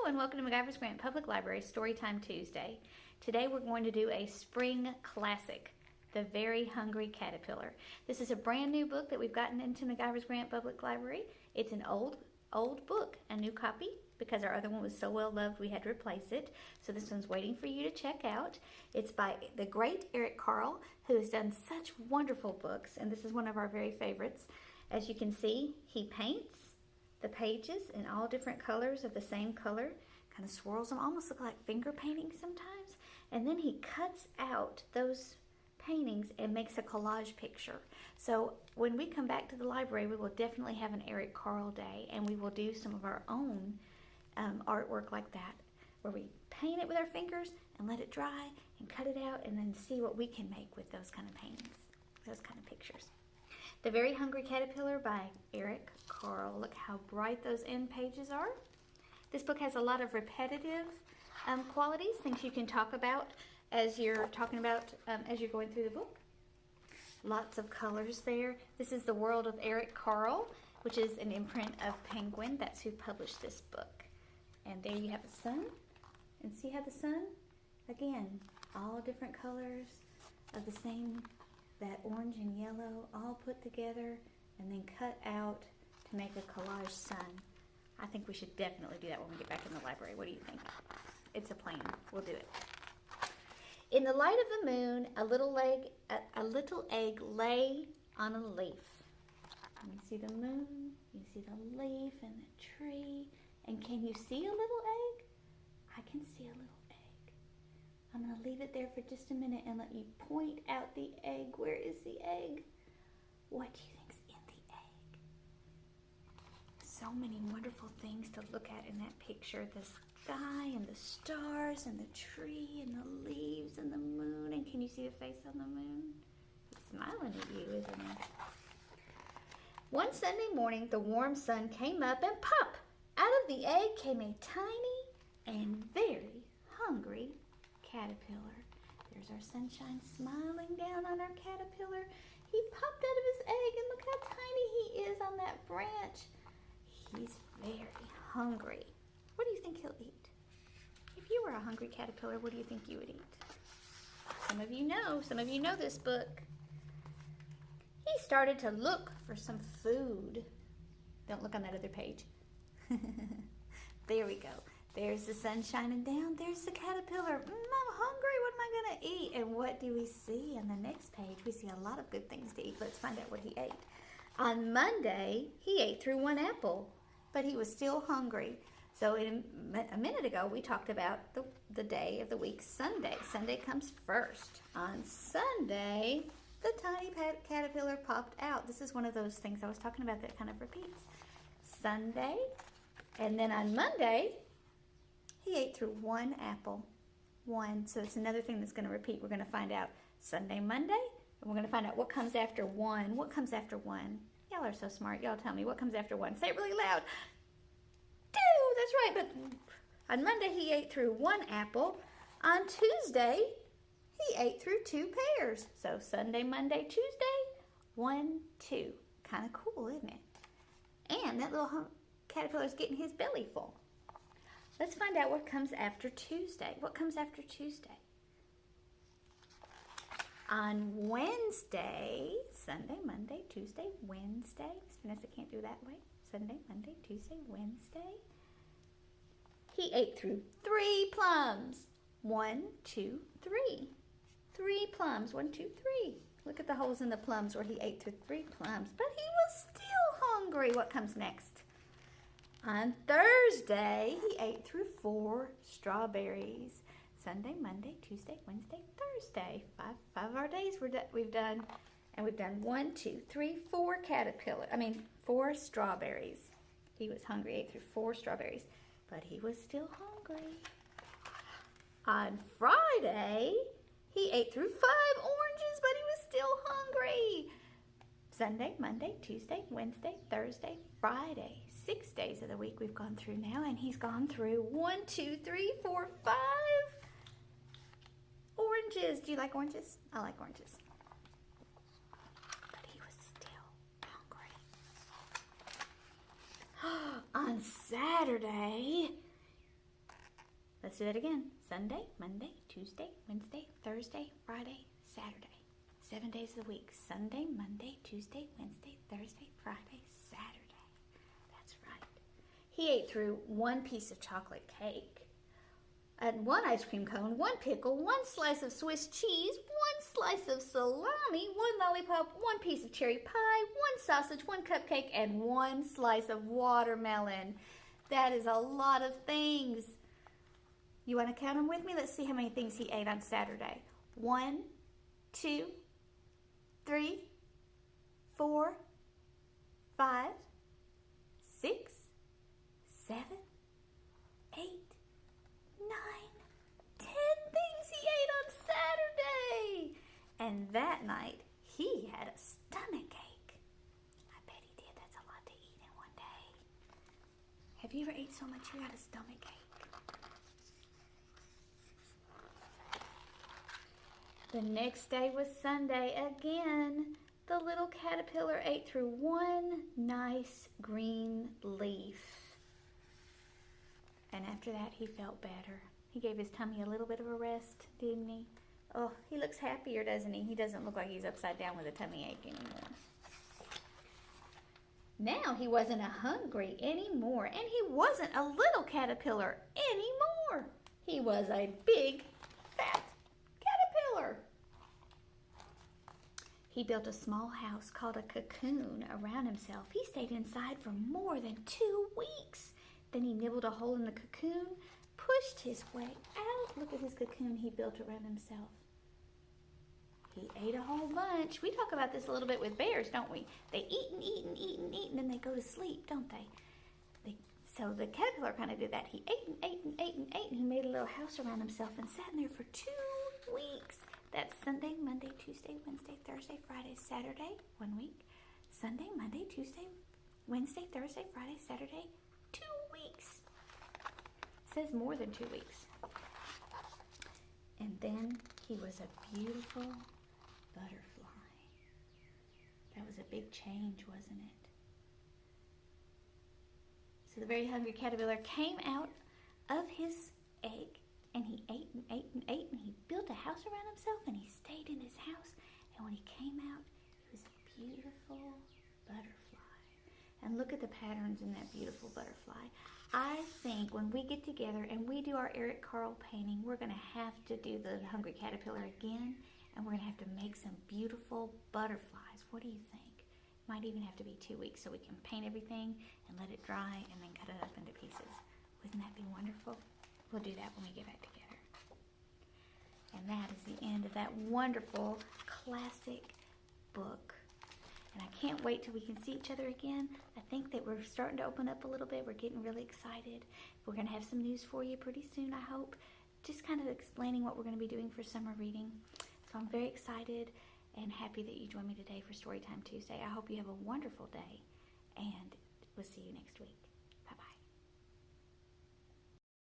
and welcome to MacGyver's Grant Public Library Storytime Tuesday. Today we're going to do a spring classic, The Very Hungry Caterpillar. This is a brand new book that we've gotten into MacGyver's Grant Public Library. It's an old book, a new copy, because our other one was so well loved we had to replace it. So this one's waiting for you to check out. It's by the great Eric Carle, who has done such wonderful books, and this is one of our very favorites. As you can see, he paints the pages in all different colors of the same color, kind of swirls them, almost look like finger paintings sometimes, and then he cuts out those paintings and makes a collage picture. So when we come back to the library, we will definitely have an Eric Carle day, and we will do some of our own artwork like that, where we paint it with our fingers and let it dry and cut it out and then see what we can make with those kind of paintings, those kind of pictures. The Very Hungry Caterpillar by Eric Carle. Look how bright those end pages are. This book has a lot of repetitive qualities, things you can talk about as you're as you're going through the book. Lots of colors there. This is the World of Eric Carle, which is an imprint of Penguin. That's who published this book. And there you have the sun. And see how the sun, again, all different colors of the same, that orange and yellow all put together and then cut out to make a collage sun. I think we should definitely do that when we get back in the library. What do you think? It's a plan. We'll do it. In the light of the moon, a little egg lay on a leaf. And you see the moon, you see the leaf and the tree, and can you see a little egg? I can see a little egg. I'm going to leave it there for just a minute and let you point out the egg. Where is the egg? What do you think's in the egg? So many wonderful things to look at in that picture. The sky and the stars and the tree and the leaves and the moon. And can you see the face on the moon? He's smiling at you, isn't he? One Sunday morning, the warm sun came up and pop! Out of the egg came a tiny and very hungry caterpillar. There's our sunshine smiling down on our caterpillar. He popped out of his egg and look how tiny he is on that branch. He's very hungry. What do you think he'll eat? If you were a hungry caterpillar, what do you think you would eat? Some of you know this book. He started to look for some food. Don't look on that other page. There we go. There's the sun shining down. There's the caterpillar. I'm hungry. What am I going to eat? And what do we see on the next page? We see a lot of good things to eat. Let's find out what he ate. On Monday, he ate through one apple, but he was still hungry. So a minute ago, we talked about the day of the week, Sunday. Sunday comes first. On Sunday, the tiny caterpillar popped out. This is one of those things I was talking about that kind of repeats. Sunday, and then on Monday, he ate through one apple. One. So it's another thing that's going to repeat. We're going to find out Sunday, Monday, and we're going to find out what comes after one. What comes after one? Y'all are so smart. Y'all tell me what comes after one. Say it really loud. Two. That's right. But on Monday, he ate through one apple. On Tuesday, he ate through two pears. So Sunday, Monday, Tuesday, 1, 2. Kind of cool, isn't it? And that little caterpillar's getting his belly full. Let's find out what comes after Tuesday. What comes after Tuesday? On Wednesday, Sunday, Monday, Tuesday, Wednesday. Vanessa can't do that way. Sunday, Monday, Tuesday, Wednesday. He ate through 3 plums. 1, 2, 3. 3 plums. 1, 2, 3. Look at the holes in the plums where he ate through 3 plums. But he was still hungry. What comes next? On Thursday, he ate through 4 strawberries. Sunday, Monday, Tuesday, Wednesday, Thursday. Five of our days we've done. And we've done 1, 2, 3, 4 strawberries. He was hungry, ate through 4 strawberries. But he was still hungry. On Friday, he ate through 5 oranges, but he was still hungry. Sunday, Monday, Tuesday, Wednesday, Thursday, Friday. 6 days of the week we've gone through now, and he's gone through 1, 2, 3, 4, 5 oranges. Do you like oranges? I like oranges. But he was still hungry. On Saturday, Let's do that again. Sunday, Monday, Tuesday, Wednesday, Thursday, Friday, Saturday. 7 days of the week. Sunday, Monday, Tuesday, Wednesday, Thursday, Friday, Saturday. That's right. He ate through 1 piece of chocolate cake, and 1 ice cream cone, 1 pickle, 1 slice of Swiss cheese, 1 slice of salami, 1 lollipop, 1 piece of cherry pie, 1 sausage, 1 cupcake, and 1 slice of watermelon. That is a lot of things. You want to count them with me? Let's see how many things he ate on Saturday. 1, 2, 3, 4, 5, 6, 7, 8, 9, 10 things he ate on Saturday. And that night, he had a stomach ache. I bet he did. That's a lot to eat in one day. Have you ever ate so much you got a stomach ache? The next day was Sunday again. The little caterpillar ate through 1 nice green leaf. And after that, he felt better. He gave his tummy a little bit of a rest, didn't he? Oh, he looks happier, doesn't he? He doesn't look like he's upside down with a tummy ache anymore. Now he wasn't hungry anymore, and he wasn't a little caterpillar anymore. He was a big, fat caterpillar. He built a small house called a cocoon around himself. He stayed inside for more than 2 weeks. Then he nibbled a hole in the cocoon, pushed his way out. Look at his cocoon he built around himself. He ate a whole bunch. We talk about this a little bit with bears, don't we? They eat and eat and eat and eat, and then they go to sleep, don't they? So the caterpillar kind of did that. He ate and ate and ate and ate, and he made a little house around himself and sat in there for 2 weeks. That's Sunday, Monday, Tuesday, Wednesday, Thursday, Friday, Saturday, 1 week. Sunday, Monday, Tuesday, Wednesday, Thursday, Friday, Saturday, 2 weeks. It says more than 2 weeks. And then he was a beautiful butterfly. That was a big change, wasn't it? So the very hungry caterpillar came out of his egg, and he ate and ate and ate, and he built a house around himself, and he stayed in his house. And when he came out, he was a beautiful butterfly. And look at the patterns in that beautiful butterfly. I think when we get together and we do our Eric Carle painting, we're going to have to do the hungry caterpillar again, and we're going to have to make some beautiful butterflies. What do you think? Might even have to be 2 weeks so we can paint everything and let it dry and then cut it up into pieces. Wouldn't that be wonderful? We'll do that when we get back together. And that is the end of that wonderful classic book. And I can't wait till we can see each other again. I think that we're starting to open up a little bit. We're getting really excited. We're going to have some news for you pretty soon, I hope. Just kind of explaining what we're going to be doing for summer reading. So I'm very excited and happy that you joined me today for Storytime Tuesday. I hope you have a wonderful day, and we'll see you next week.